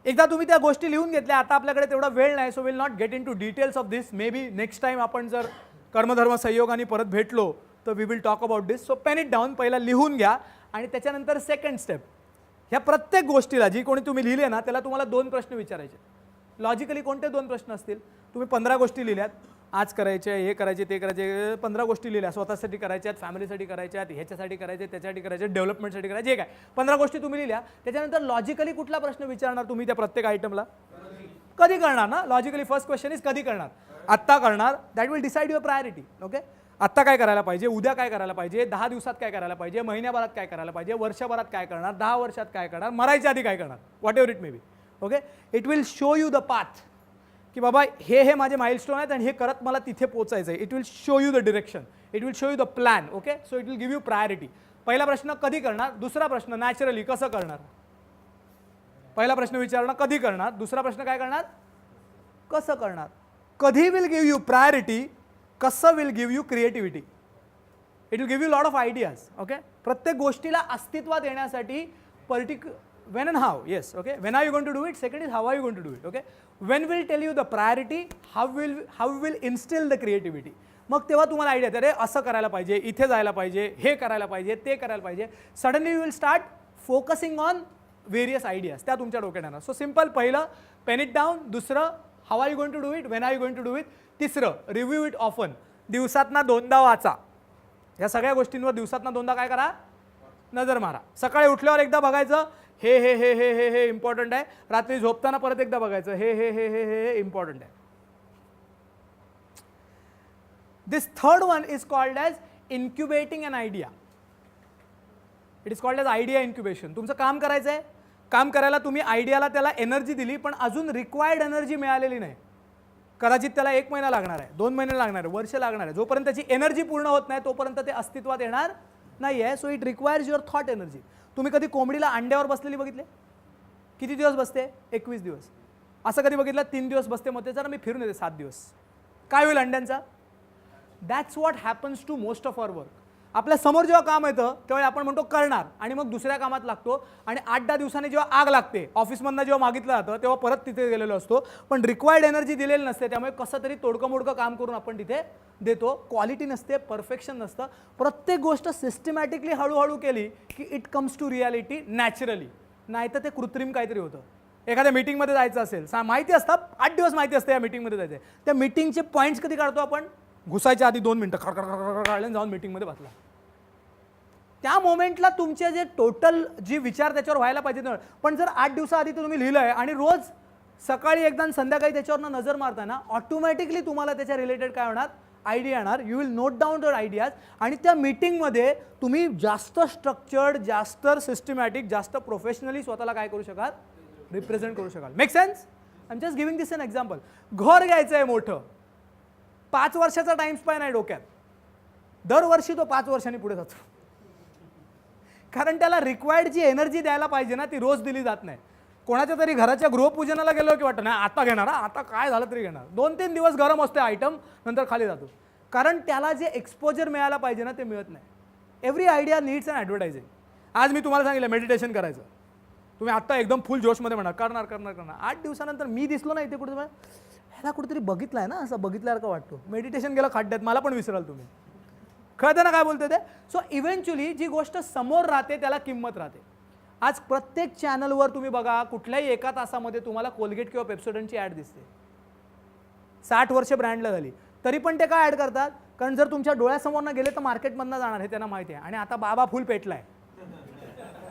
एकदा तुम्ही त्या गोष्टी लिहून घेतल्या, आता आपल्याकडे तेवढा वेळ नाही, so will not get into details of this. Maybe next time आपण जर कर्मधर्म संयोगाने परत भेटलो तर we will talk about this. So pen it down, पहिला लिहून घ्या आणि त्याच्यानंतर सेकंड स्टेप. ह्या प्रत्येक गोष्टीला जी कोणी तुम्ही लिहिले ना त्याला तुम्हाला 2 प्रश्न विचारायचे. लॉजिकली कोणते 2 प्रश्न असतील? तुम्ही 15 गोष्टी लिहिल्यात, आज करायचे, हे करायचे, ते करायचे, 15 गोष्टी लिहिल्या, स्वतःसाठी करायच्यात, फॅमिलीसाठी करायच्यात, ह्याच्यासाठी करायचे, त्याच्यासाठी करायचे, डेव्हलपमेंटसाठी करायचे, हे काय 15 गोष्टी तुम्ही लिहिल्या. त्याच्यानंतर लॉजिकली कुठला प्रश्न विचारणार तुम्ही त्या प्रत्येक आयटमला? कधी करणार ना. लॉजिकली फर्स्ट क्वेश्चन इज कधी करणार. आत्ता करणार, that will decide your priority. Okay, आत्ता काय करायला पाहिजे, उद्या काय करायला पाहिजे, 10 दिवसात काय करायला पाहिजे, महिन्याभरात काय करायला पाहिजे, वर्षभरात काय करणार, 10 वर्षात काय करणार, मरायच्या आधी काय करणार, what ever it may be. Okay, it will show you the path की बाबा हे माझे माइलस्टोन आहेत आणि हे करत मला तिथे पोचायचं आहे. It will show you the direction, it will show you the plan. Okay, so it will give you priority. पहिला प्रश्न कधी करणार, दुसरा प्रश्न नॅचरली कसं करणार. पहिला प्रश्न विचारणार कधी करणार, दुसरा प्रश्न काय करणार, कसं करणार. कधी विल गिव्ह यू प्रायोरिटी, कसं will give you creativity. It will give you lot of ideas. Okay, प्रत्येक गोष्टीला अस्तित्वात येण्यासाठी when and how, yes, okay, when are you going to do it, second is how are you going to do it. Okay, when will tell you the priority, how will instill the creativity. मग तेव्हा तुम्हाला idea येते, अरे असं करायला पाहिजे, इथे जायला पाहिजे, हे करायला पाहिजे, ते करायला पाहिजे. Suddenly you will start focusing on various ideas, त्या तुमच्या डोक्यात येणार. सो सिम्पल, पहिलं पेन इट डाऊन, दुसरं how are you going to do it, when are you going to do it, तिसरं रिव्ह्यू इट ऑफन, दिवसातना 2दा वाचा. या सगळ्या गोष्टींवर दिवसातना 2दा काय करा, नजर मारा. सकाळी उठल्यावर एकदा बघायचं, हे हे हे हे हे हे इम्पॉर्टंट आहे. रात्री झोपताना परत एकदा बघायचं, हे हे हे हे हे इम्पॉर्टंट आहे. This third one is called as incubating an idea. It is called as idea incubation. तुमचं काम करायचं आहे, काम करायला तुम्ही आयडियाला त्याला एनर्जी दिली, पण अजून रिक्वायर्ड एनर्जी मिळालेली नाही. कदाचित त्याला 1 महिना लागणार आहे, 2 महिने लागणार आहे, वर्ष लागणार आहे. जोपर्यंत त्याची एनर्जी पूर्ण होत नाही तोपर्यंत ते अस्तित्वात येणार नाही आहे. So it requires your thought energy. तुम्ही कधी कोंबडीला अंड्यावर बसलेली बघितले? किती दिवस बसते? 21 दिवस. असं कधी बघितलं 3 दिवस बसते, मग ते जरा मी फिरून येते 7 दिवस. काय होईल अंड्यांचा? That's what happens to most of our work. आपल्या समोर जेव्हा काम येतं तेव्हा आपण म्हणतो करणार आणि मग दुसऱ्या कामात लागतो. आणि 8-10 दिवसांनी जेव्हा आग लागते, ऑफिसमधनं जेव्हा मागितलं जातं तेव्हा परत तिथे गेलेलो असतो, पण रिक्वायर्ड एनर्जी दिलेली नसते. त्यामुळे कसं तरी तोडकं मोडकं काम करून आपण तिथे देतो. क्वालिटी नसते, परफेक्शन नसतं. प्रत्येक गोष्ट सिस्टमॅटिकली हळूहळू केली की it comes to reality naturally. नाही तर ते कृत्रिम काहीतरी होतं. एखाद्या मीटिंगमध्ये जायचं असेल, माहिती असतं, 8 दिवस माहिती असतं या मीटिंगमध्ये जायचं. त्या मीटिंगचे पॉईंट्स कधी काढतो आपण? घुसायच्या आधी 2 मिनटं खडखड काढले, जाऊन मीटिंगमध्ये बसला. त्या मोमेंटला तुमचे जे टोटल जी विचार त्याच्यावर व्हायला पाहिजे. पण जर 8 दिवसाआधी तुम्ही लिहिलं आहे आणि रोज सकाळी एकदा संध्याकाळी त्याच्यावर नजर मारताना ऑटोमॅटिकली तुम्हाला त्याच्या रिलेटेड काय होणार, आयडिया येणार. You will note down your ideas आणि त्या मीटिंगमध्ये तुम्ही जास्त स्ट्रक्चर्ड, जास्त सिस्टमॅटिक, जास्त प्रोफेशनली स्वतःला काय करू शकाल, रिप्रेझेंट करू शकाल. Make sense? I am just giving this an example. घर घ्यायचं आहे मोठं, 5 वर्षाचा टाइम स्पॅन आहे डोक्यात. दरवर्षी तो 5 वर्षांनी पुढे जातो, कारण त्याला रिक्वायर्ड जी एनर्जी द्यायला पाहिजे ना ती रोज दिली जात नाही. कोणाच्या तरी घराच्या गृहपूजनाला गेलो की वाटतं नाही आता घेणार, आता काय झालं तरी घेणार. 2-3 दिवस गरम असते आयटम, नंतर खाली जातो, कारण त्याला जे एक्सपोजर मिळायला पाहिजे ना ते मिळत नाही. एव्हरी आयडिया नीड्स अन ॲडव्हर्टायझिंग. आज मी तुम्हाला सांगितलं मेडिटेशन करायचं, तुम्ही आत्ता एकदम फुल जोशमध्ये म्हणा करणार करणार करणार. 8 दिवसानंतर मी दिसलो ना इथे कुठे, ह्याला कुठेतरी बघितलं आहे ना, असं बघितल्यासारखं वाटतो. मेडिटेशन गेलं खड्ड्यात, मला पण विसराल तुम्ही. कळतं ना काय बोलते ते? सो इव्हेंच्युअली जी गोष्ट समोर राहते त्याला किंमत राहते. आज प्रत्येक चॅनलवर तुम्ही बघा, कुठल्याही 1 तासामध्ये तुम्हाला कोलगेट किंवा पेप्सोडंटची ॲड दिसते. 60 वर्ष ब्रँडला झाली तरी पण ते काय ॲड करतात, कारण जर तुमच्या डोळ्यासमोरनं गेले तर मार्केटमधनं जाणार हे त्यांना माहिती आहे. आणि आता बाबा फुल पेटलाय,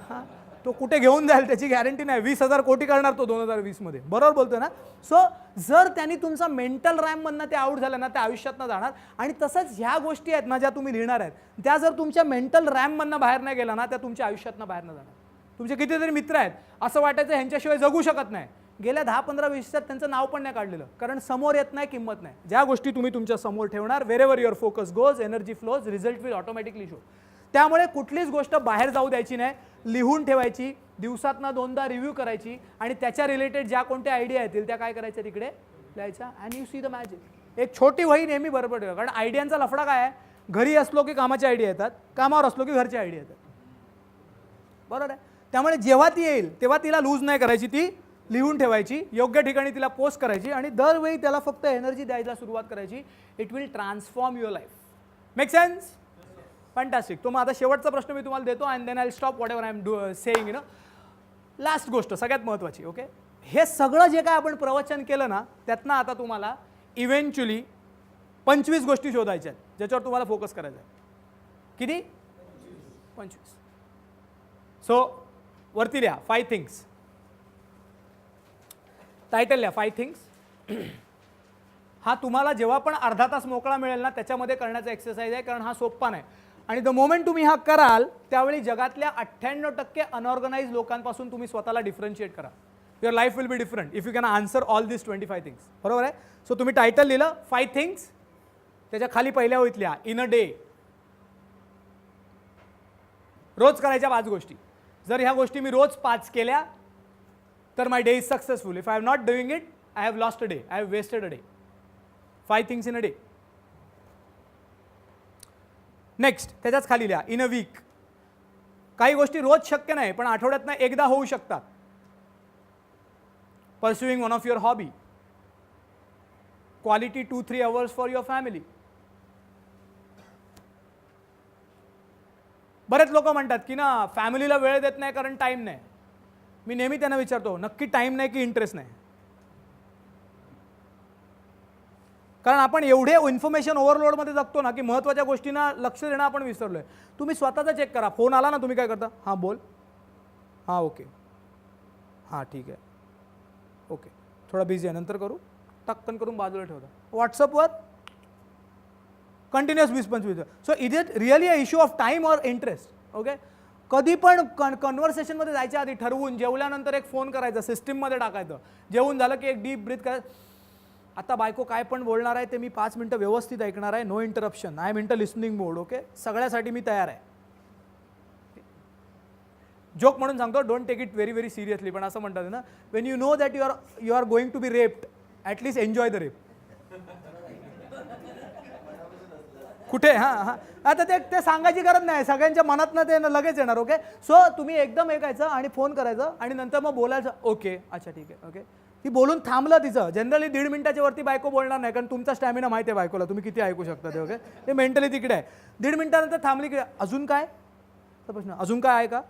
हां तो कुठे घेऊन जाईल त्याची गॅरंटी नाही. 20,000 कोटी करणार तो 2020 मध्ये. बरोबर बोलतोय ना? सो जर त्यांनी तुमचा मेंटल रॅममधनं ते आउट झालं ना, त्या आयुष्यातनं जाणार. आणि तसंच ह्या गोष्टी आहेत ना ज्या तुम्ही लिहिणार आहेत, त्या जर तुमच्या मेंटल रॅममधनं बाहेर नाही गेला ना, त्या तुमच्या आयुष्यातनं बाहेर न जाणार. तुमचे कितीतरी मित्र आहेत, असं वाटायचं ह्यांच्याशिवाय जगू शकत नाही. गेल्या 10-15 वर्षात त्यांचं नाव पण नाही काढलेलं, कारण समोर येत नाही, किंमत नाही. ज्या गोष्टी तुम्ही तुमच्या समोर ठेवणार, wherever your focus goes, energy flows, result will automatically show. त्यामुळे कुठलीच गोष्ट बाहेर जाऊ द्यायची नाही, लिहून ठेवायची, दिवसातनं 2दा रिव्ह्यू करायची आणि त्याच्या रिलेटेड ज्या कोणत्या आयडिया येतील त्या काय करायच्या तिकडे लिहायच्या. And you see the magic. एक छोटी वही नेहमी बरोबर ठेवा, कारण आयडियांचा लफडा काय आहे, घरी असलो की कामाची आयडिया येतात, कामावर असलो की घरची आयडिया येतात. बरोबर आहे? त्यामुळे जेव्हा ती येईल तेव्हा तिला लूज नाही करायची, ती लिहून ठेवायची, योग्य ठिकाणी तिला पोस्ट करायची आणि दरवेळी त्याला फक्त एनर्जी द्यायला सुरुवात करायची. It will transform your life. Make sense? Fantastic. तो मग आता शेवटचा प्रश्न मी तुम्हाला देतो and then I stop whatever I am saying. Last गोष्ट सगळ्यात महत्त्वाची. ओके, हे सगळं जे काय आपण प्रवचन केलं ना त्यातनं आता तुम्हाला इव्हेंच्युअली 25 गोष्टी शोधायच्या आहेत ज्याच्यावर तुम्हाला फोकस करायचा आहे. किती? 25. सो वरती लिहा 5 थिंग्स. टायटल लिहा 5 थिंग्स. हा तुम्हाला जेव्हा पण अर्धा तास मोकळा मिळेल ना त्याच्यामध्ये करण्याचा एक्सरसाइज आहे, कारण हा सोप्पा नाही. आणि द मोमेंट तुम्ही हा कराल त्यावेळी जगातल्या 98% अनऑर्गनाइज लोकांपासून तुम्ही स्वतःला डिफरन्शिएट करा. Your life will be different if you can answer all this 25 things. बरोबर आहे? सो तुम्ही टायटल लिहिलं 5 थिंग्स, त्याच्या खाली पहिल्या ओळीत लिहा इन अ डे. रोज करायच्या 5 गोष्टी. जर ह्या गोष्टी मी रोज 5 केल्या तर my day is successful. If I am not doing it I have lost a day, I have wasted a day. 5 things in a day. Next त्याच्याच खाली लिहा इन अ वीक. काही गोष्टी रोज शक्य नाही पण आठवड्यातनं एकदा होऊ शकतात. Pursuing one of your hobby, quality 2-3 hours for your family. बरेच लोक म्हणतात की ना फॅमिलीला वेळ देत नाही कारण टाईम नाही. मी नेहमी त्यांना विचारतो नक्की टाईम नाही की इंटरेस्ट नाही? कारण आपण एवढे इन्फॉर्मेशन ओव्हरलोडमध्ये जगतो ना की महत्त्वाच्या गोष्टींना लक्ष देणं आपण विसरलोय. तुम्ही स्वतःचा चेक करा. फोन आला ना, तुम्ही काय करता? हां बोल, हां ओके, हां ठीक आहे, ओके थोडा बिझी आहे नंतर करू, टक्कन करून बाजूला ठेवता. व्हॉट्सअपवर continuous 20-25. So is it really a issue of time or interest? Okay, कधी पण कन्व्हर्सेशनमध्ये जायच्या आधी ठरवून जेवल्यानंतर एक फोन करायचा, सिस्टीममध्ये टाकायचं. जेवून झालं की एक डीप ब्रीथ करायचं. आता बायको काय पण बोलणार आहे ते मी 5 मिनटं व्यवस्थित ऐकणार आहे, no interruption, I am in listening mode. Okay, सगळ्यासाठी मी तयार आहे. जोक म्हणून सांगतो, don't take it very very seriously. पण असं म्हणतात ना, when you know that you are going to be raped, at least enjoy the rape. कुठे? हां हां, आता ते सांगायची गरज नाही, सगळ्यांच्या मनातनं ते लगेच येणार. ओके, सो तुम्ही एकदम ऐकायचं आणि फोन करायचं आणि नंतर मग बोलायचं. ओके अच्छा ठीक आहे. ओके, ती बोलून थांबलं तिचं. जनरली 1.5 मिनिटाच्या वरती बायको बोलणार नाही, कारण तुमचा स्टॅमिना माहिती आहे बायकोला, तुम्ही किती ऐकू शकता ते. ओके, ते मेंटली तिकडे आहे. 1.5 मिनिटानंतर थांबली की अजून काय प्रश्न, अजून काय आहे का?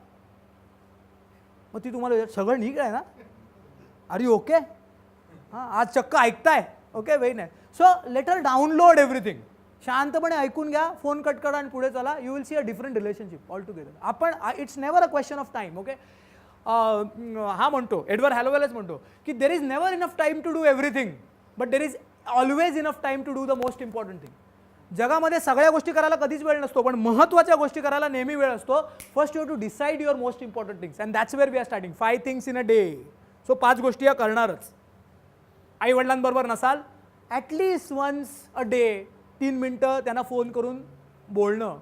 मग ती तुम्हाला सगळं ठीक आहे ना, अरे ओके, हां आज चक्क ऐकताय. ओके, वेई नाही. So let her download everything. शांतपणे ऐकून घ्या, फोन कट करा आणि पुढे चला. You will see a different relationship altogether. आपण it's never a question of time. Okay, हा म्हणतो, एडवर्ड हॅलोवेलच म्हणतो की there is never enough time to do everything but there is always enough time to do the most important thing. जगामध्ये सगळ्या गोष्टी करायला कधीच वेळ नसतो, पण महत्त्वाच्या गोष्टी करायला नेहमी वेळ असतो. First you have to decide your most important things and that's where we are starting. 5 things in a day. So 5 गोष्टी या करणारच. आई वडिलांबरोबर नसाल, ॲटलिस्ट वन्स अ डे 3 मिनटं त्यांना फोन करून बोलणं,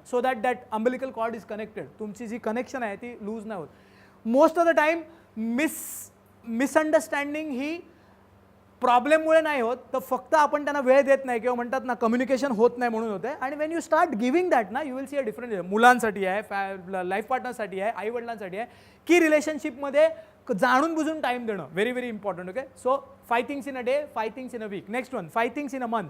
so that umbilical cord is connected. तुमची जी कनेक्शन आहे ती लूज नाही होत. Most of the time misunderstanding ही प्रॉब्लेममुळे नाही होत, तर फक्त आपण त्यांना वेळ देत नाही किंवा म्हणतात ना कम्युनिकेशन होत नाही म्हणून होते. आणि when you start giving that ना, you will see a different. मुलांसाठी आहे, लाईफ पार्टनरसाठी आहे, आई वडिलांसाठी आहे, की रिलेशनशिपमध्ये जाणून बुजून टाईम देणं very very important. Okay, so 5 things in a day, 5 things in a week. Next one, 5 things in a month.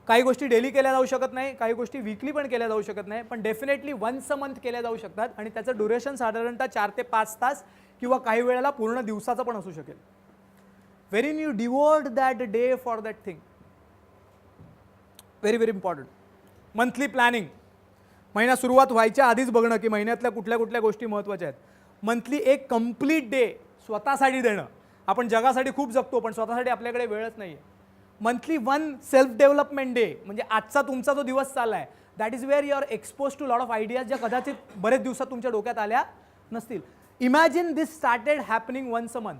काही गोष्टी डेली केल्या जाऊ शकत नाही, काही गोष्टी वीकली पण केल्या जाऊ शकत नाही, पण डेफिनेटली वन्स अ मंथ केल्या जाऊ शकतात. आणि त्याचं ड्युरेशन साधारणतः 4 ते 5 तास किंवा काही वेळेला पूर्ण दिवसाचं पण असू शकेल. Very you devote that day for that thing. Very very important. Monthly planning. महिना सुरुवात व्हायच्या आधीच बघणं की महिन्यातल्या कुठल्या कुठल्या गोष्टी महत्त्वाच्या आहेत. मंथली एक कंप्लीट डे स्वतःसाठी देणं. आपण जगासाठी खूप जगतो पण स्वतःसाठी आपल्याकडे वेळच नाही आहे. मंथली 1 सेल्फ डेव्हलपमेंट डे, म्हणजे आजचा तुमचा जो दिवस चालला आहे, that is where you are expose to lot of ideas ज्या कदाचित बरेच दिवसात तुमच्या डोक्यात आल्या नसतील. Imagine this started happening once a month.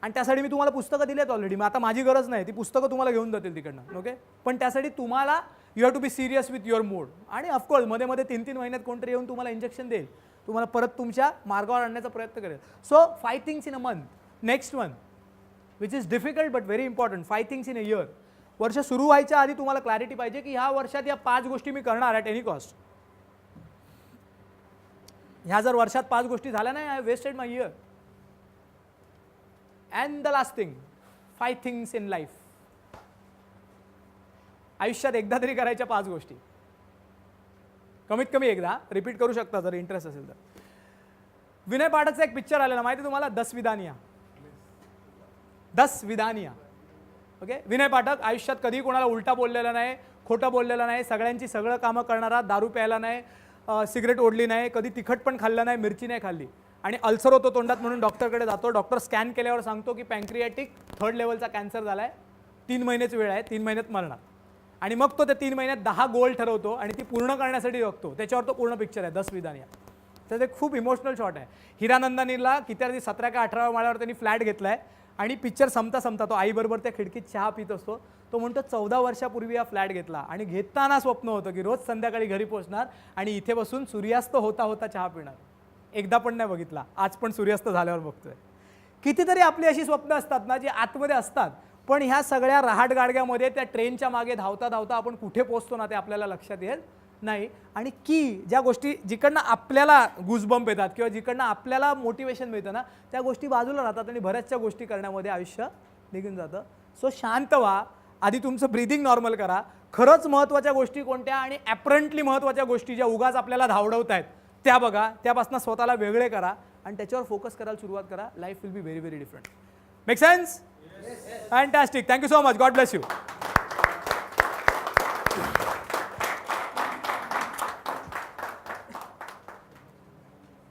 आणि त्यासाठी मी तुम्हाला पुस्तकं दिलेत ऑलरेडी. मग आता माझी गरज नाही, ती पुस्तकं तुम्हाला घेऊन जातील तिकडनं. ओके, पण त्यासाठी तुम्हाला you have to be serious with your mood. आणि ऑफकोर्स मध्ये मध्ये 3-3 महिन्यात कोणतरी येऊन तुम्हाला इंजेक्शन देईल, तुम्हाला परत तुमच्या मार्गावर आणण्याचा प्रयत्न करेल. So 5 things in a month. Next one which is difficult but very important, 5 things in a year. वर्ष सुरू व्हायच्या आधी तुम्हाला क्लॅरिटी पाहिजे की ह्या वर्षात या 5 गोष्टी मी करणार ॲट एनी कॉस्ट. ह्या जर वर्षात 5 गोष्टी झाल्या नाही, I wasted my year. And the last thing, 5 things in life. आयुष्यात एकदा तरी करायच्या 5 गोष्टी, कमीत कमी एकदा रिपीट करू शकता जर इंटरेस्ट असेल तर. विनय पाठकचा एक पिक्चर आलेला माहिती तुम्हाला, 10 विधानिया. 10 विधानिया. ओके. विनय पाठक आयुष्यात कधी कोणाला उलटा बोललेला नाही, खोटं बोललेला नाही, सगळ्यांची सगळं कामं करणारा, दारू प्यायला नाही, सिगरेट ओढली नाही, कधी तिखट पण खाल्लं नाही, मिरची नाही खाल्ली, आणि अल्सर होतो तोंडात म्हणून डॉक्टरकडे जातो. डॉक्टर स्कॅन केल्यावर सांगतो की पॅन्क्रियाटिक 3rd लेवलचा कॅन्सर झाला आहे, 3 महिन्याची वेळ आहे, 3 महिन्यात मरणार. आणि मग तो त्या 3 महिन्यात 10 गोल ठरवतो आणि ती पूर्ण करण्यासाठी बघतो. त्याच्यावर तो पूर्ण पिक्चर आहे 10 विधानिया. तर ते खूप इमोशनल शॉट आहे. हिरानंदानीला किती 17 का 18 माळ्यावर त्यांनी फ्लॅट घेतला आहे आणि पिक्चर संपता तो आईबरोबर त्या खिडकीत चहा पित असतो. तो म्हणतो 14 वर्षापूर्वी हा फ्लॅट घेतला आणि घेताना स्वप्न होतं की रोज संध्याकाळी घरी पोहोचणार आणि इथे बसून सूर्यास्त होता होता चहा पिणार. एकदा पण नाही बघितला, आज पण सूर्यास्त झाल्यावर बघतोय. कितीतरी आपली अशी स्वप्न असतात ना जी आतमध्ये असतात, पण ह्या सगळ्या रहाटगाडग्यामध्ये त्या ट्रेनच्या मागे धावता धावता आपण कुठे पोहोचतो ना ते आपल्याला लक्षात येत नाही. आणि ज्या गोष्टी जिकडनं आपल्याला गुजबंप येतात किंवा जिकडनं आपल्याला मोटिवेशन मिळतं ना, त्या गोष्टी बाजूला राहतात आणि बऱ्याचशा गोष्टी करण्यामध्ये आयुष्य निघून जातं. सो शांत व्हा, आधी तुमचं ब्रीदिंग नॉर्मल करा. खरंच महत्त्वाच्या गोष्टी कोणत्या आणि ॲपरंटली महत्त्वाच्या गोष्टी ज्या उगाच आपल्याला धावडवत आहेत त्या बघा, त्यापासून स्वतःला वेगळे करा आणि त्याच्यावर फोकस करायला सुरुवात करा. Life will be very very different. Make sense? Fantastic. Thank you so much. God bless you.